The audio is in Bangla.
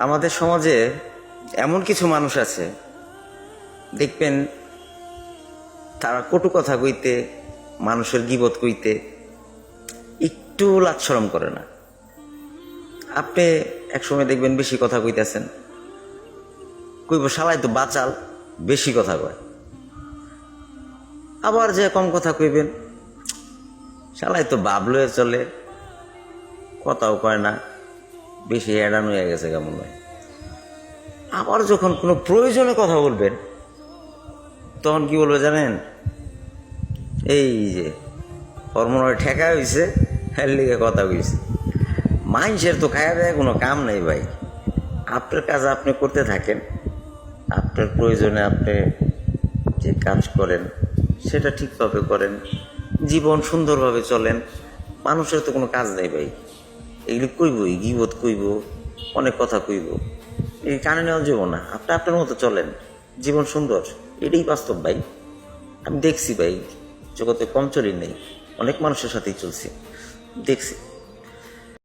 আমাদের সমাজে এমন কিছু মানুষ আছে, দেখবেন তারা কটু কথা কইতে, মানুষের গীবত কইতে একটু লাজ করে না। আপনি একসময় দেখবেন বেশি কথা কইতেছেন, কইব শালাই তো বাচাল, বেশি কথা কয়। আবার যে কম কথা কইবেন, শালাই তো বাব লয়ে চলে, কথাও কয় না, বেশি এড়ান হয়ে গেছে কেমন হয়। আবার যখন কোনো প্রয়োজনে কথা বলবেন, তখন কি বলবে জানেন? এই যে ওর মনে হয় ঠেকা হয়েছে, এর লিগে কথা কইছে। মানুষের তো খায়া দেয় কোনো কাম নেই ভাই। আপনার কাজ আপনি করতে থাকেন, আপনার প্রয়োজনে আপনি যে কাজ করেন সেটা ঠিকভাবে করেন, জীবন সুন্দরভাবে চলেন। মানুষের তো কোনো কাজ নেই ভাই। এগুলি কইবই, গীবত কইব, অনেক কথা কইব, এই কানে নেওয়া যাব না। আপনি আপনার মতো চলেন, জীবন সুন্দর, এটাই বাস্তব ভাই। আমি দেখছি ভাই, জগতে কম চলি নেই, অনেক মানুষের সাথেই চলছি, দেখছি।